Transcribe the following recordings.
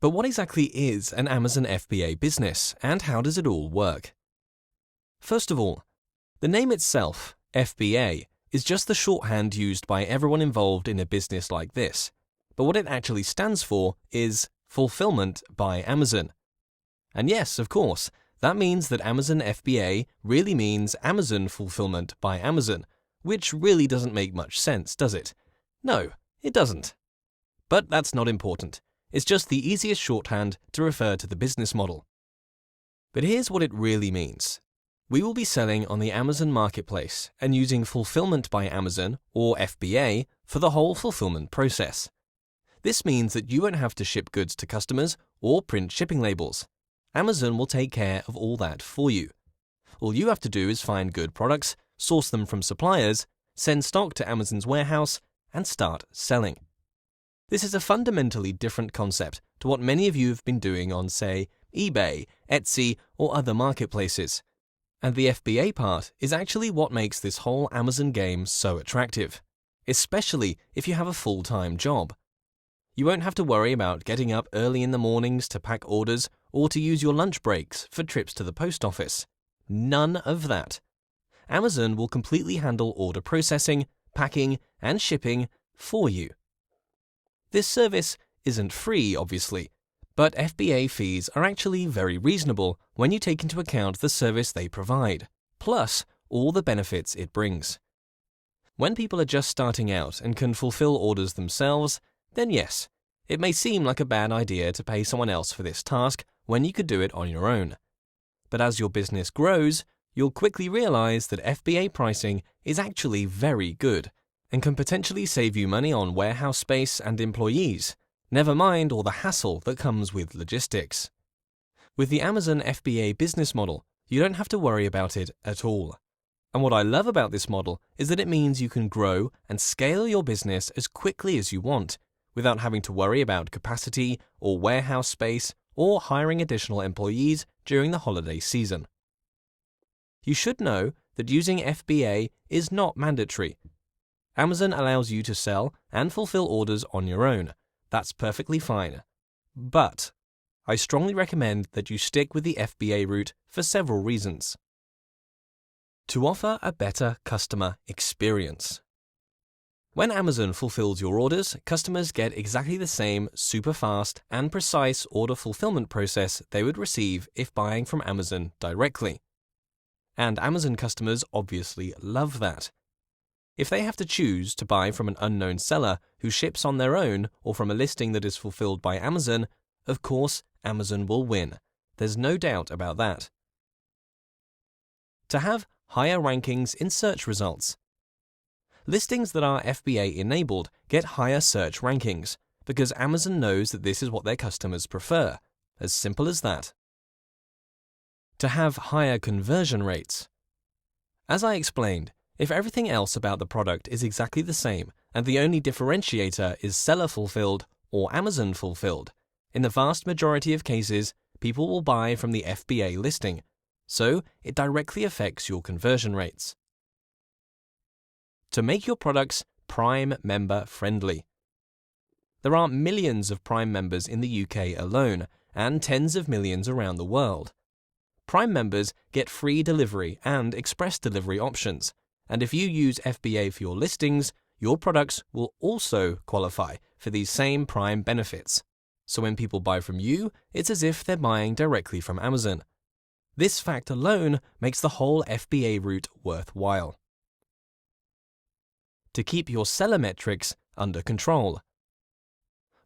But what exactly is an Amazon FBA business, and how does it all work? First of all, the name itself, FBA, is just the shorthand used by everyone involved in a business like this. But what it actually stands for is Fulfillment by Amazon. And yes, of course, that means that Amazon FBA really means Amazon Fulfillment by Amazon, which really doesn't make much sense, does it? No, it doesn't. But that's not important. It's just the easiest shorthand to refer to the business model. But here's what it really means. We will be selling on the Amazon Marketplace and using Fulfillment by Amazon, or FBA, for the whole fulfillment process. This means that you won't have to ship goods to customers or print shipping labels. Amazon will take care of all that for you. All you have to do is find good products, source them from suppliers, send stock to Amazon's warehouse, and start selling. This is a fundamentally different concept to what many of you have been doing on, say, eBay, Etsy, or other marketplaces. And the FBA part is actually what makes this whole Amazon game so attractive, especially if you have a full-time job. You won't have to worry about getting up early in the mornings to pack orders or to use your lunch breaks for trips to the post office. None of that. Amazon will completely handle order processing, packing, and shipping for you. This service isn't free, obviously, but FBA fees are actually very reasonable when you take into account the service they provide, plus all the benefits it brings. When people are just starting out and can fulfill orders themselves, then yes, it may seem like a bad idea to pay someone else for this task when you could do it on your own. But as your business grows, you'll quickly realize that FBA pricing is actually very good and can potentially save you money on warehouse space and employees, never mind all the hassle that comes with logistics. With the Amazon FBA business model, you don't have to worry about it at all. And what I love about this model is that it means you can grow and scale your business as quickly as you want, without having to worry about capacity or warehouse space or hiring additional employees during the holiday season. You should know that using FBA is not mandatory. Amazon allows you to sell and fulfill orders on your own. That's perfectly fine. But I strongly recommend that you stick with the FBA route for several reasons. To offer a better customer experience. When Amazon fulfills your orders, customers get exactly the same super fast and precise order fulfillment process they would receive if buying from Amazon directly. And Amazon customers obviously love that. If they have to choose to buy from an unknown seller who ships on their own or from a listing that is fulfilled by Amazon, of course, Amazon will win. There's no doubt about that. To have higher rankings in search results. Listings that are FBA enabled get higher search rankings because Amazon knows that this is what their customers prefer. As simple as that. To have higher conversion rates. As I explained, if everything else about the product is exactly the same and the only differentiator is seller fulfilled or Amazon fulfilled, in the vast majority of cases, people will buy from the FBA listing, so it directly affects your conversion rates. To make your products Prime member friendly. There are millions of Prime members in the UK alone and tens of millions around the world. Prime members get free delivery and express delivery options. And if you use FBA for your listings, your products will also qualify for these same Prime benefits. So when people buy from you, it's as if they're buying directly from Amazon. This fact alone makes the whole FBA route worthwhile. To keep your seller metrics under control.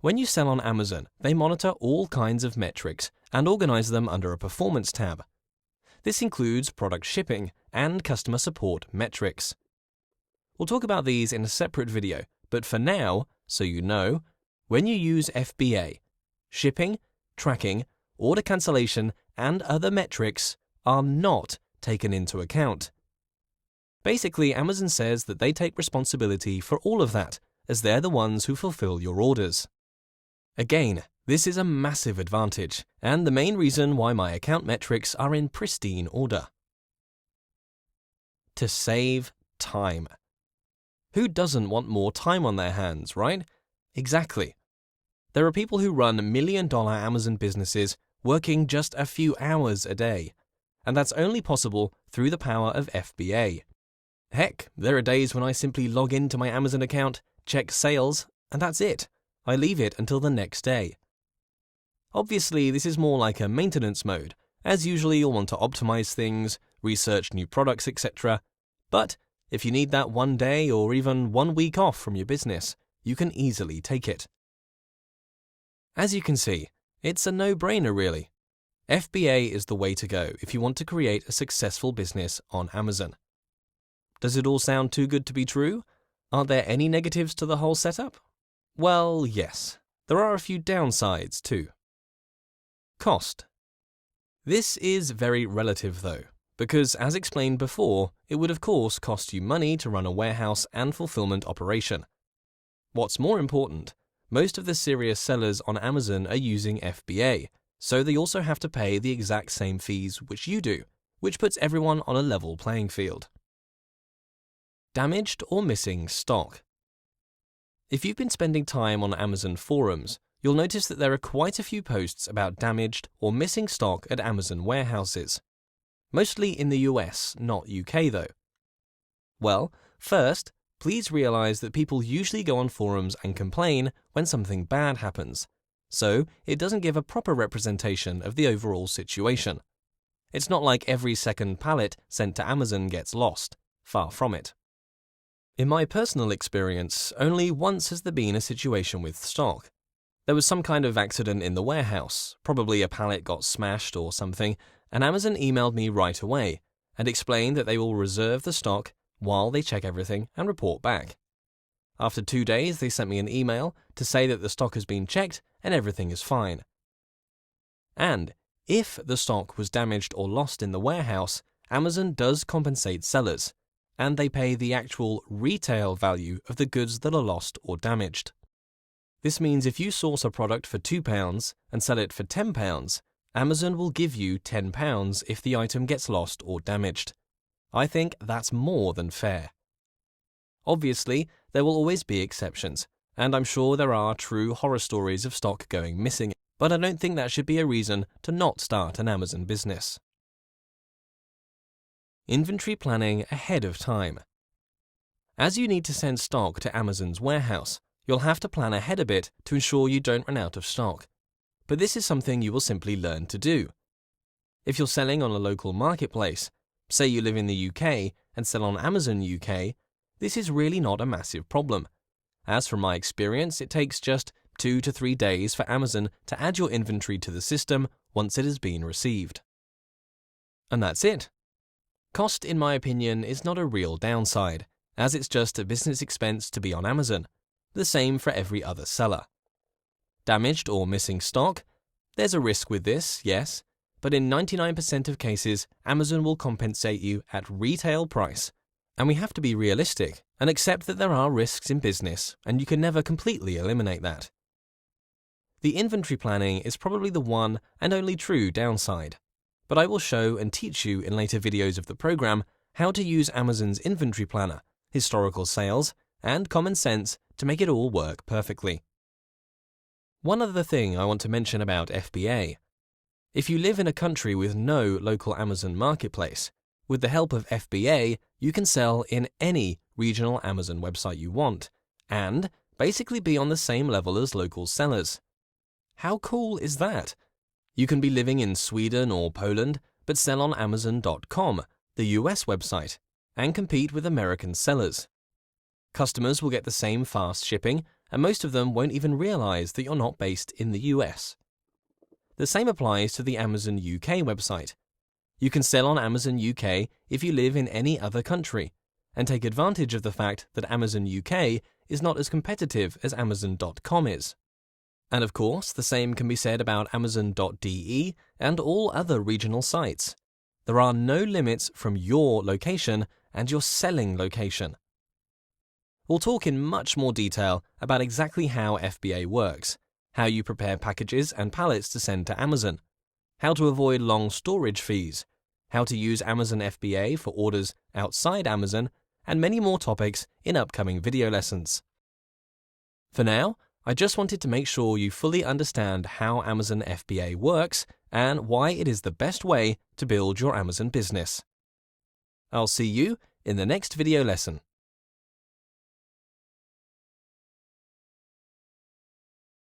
When you sell on Amazon, they monitor all kinds of metrics and organize them under a performance tab. This includes product shipping and customer support metrics. We'll talk about these in a separate video, but for now, so you know, when you use FBA, shipping, tracking, order cancellation, and other metrics are not taken into account. Basically, Amazon says that they take responsibility for all of that, as they're the ones who fulfill your orders. Again, this is a massive advantage, and the main reason why my account metrics are in pristine order. To save time. Who doesn't want more time on their hands, right? Exactly. There are people who run million-dollar Amazon businesses working just a few hours a day, and that's only possible through the power of FBA. Heck, there are days when I simply log into my Amazon account, check sales, and that's it. I leave it until the next day. Obviously, this is more like a maintenance mode, as usually you'll want to optimize things, research new products, etc. But if you need that one day or even 1 week off from your business, you can easily take it. As you can see, it's a no-brainer really. FBA is the way to go if you want to create a successful business on Amazon. Does it all sound too good to be true? Are there any negatives to the whole setup? Well, yes. There are a few downsides too. Cost. This is very relative though, because as explained before, it would of course cost you money to run a warehouse and fulfillment operation. What's more important, most of the serious sellers on Amazon are using FBA, so they also have to pay the exact same fees which you do, which puts everyone on a level playing field. Damaged or missing stock. If you've been spending time on Amazon forums, you'll notice that there are quite a few posts about damaged or missing stock at Amazon warehouses. Mostly in the US, not UK though. Well, first, please realize that people usually go on forums and complain when something bad happens, so it doesn't give a proper representation of the overall situation. It's not like every second pallet sent to Amazon gets lost, far from it. In my personal experience, only once has there been a situation with stock. There was some kind of accident in the warehouse, probably a pallet got smashed or something, and Amazon emailed me right away and explained that they will reserve the stock while they check everything and report back. After 2 days, they sent me an email to say that the stock has been checked and everything is fine. And if the stock was damaged or lost in the warehouse, Amazon does compensate sellers, and they pay the actual retail value of the goods that are lost or damaged. This means if you source a product for £2 and sell it for £10, Amazon will give you £10 if the item gets lost or damaged. I think that's more than fair. Obviously, there will always be exceptions, and I'm sure there are true horror stories of stock going missing, but I don't think that should be a reason to not start an Amazon business. Inventory planning ahead of time. As you need to send stock to Amazon's warehouse, you'll have to plan ahead a bit to ensure you don't run out of stock. But this is something you will simply learn to do. If you're selling on a local marketplace, say you live in the UK and sell on Amazon UK, this is really not a massive problem. As from my experience, it takes just 2 to 3 days for Amazon to add your inventory to the system once it has been received. And that's it. Cost, in my opinion, is not a real downside, as it's just a business expense to be on Amazon, the same for every other seller. Damaged or missing stock? There's a risk with this, yes, but in 99% of cases, Amazon will compensate you at retail price. And we have to be realistic and accept that there are risks in business, and you can never completely eliminate that. The inventory planning is probably the one and only true downside, but I will show and teach you in later videos of the program how to use Amazon's inventory planner, historical sales, and common sense to make it all work perfectly. One other thing I want to mention about FBA. If you live in a country with no local Amazon marketplace, with the help of FBA, you can sell in any regional Amazon website you want, and basically be on the same level as local sellers. How cool is that? You can be living in Sweden or Poland, but sell on Amazon.com, the US website, and compete with American sellers. Customers will get the same fast shipping, and most of them won't even realize that you're not based in the US. The same applies to the Amazon UK website. You can sell on Amazon UK if you live in any other country, and take advantage of the fact that Amazon UK is not as competitive as Amazon.com is. And of course, the same can be said about Amazon.de and all other regional sites. There are no limits from your location and your selling location. We'll talk in much more detail about exactly how FBA works, how you prepare packages and pallets to send to Amazon, how to avoid long storage fees, how to use Amazon FBA for orders outside Amazon, and many more topics in upcoming video lessons. For now, I just wanted to make sure you fully understand how Amazon FBA works and why it is the best way to build your Amazon business. I'll see you in the next video lesson.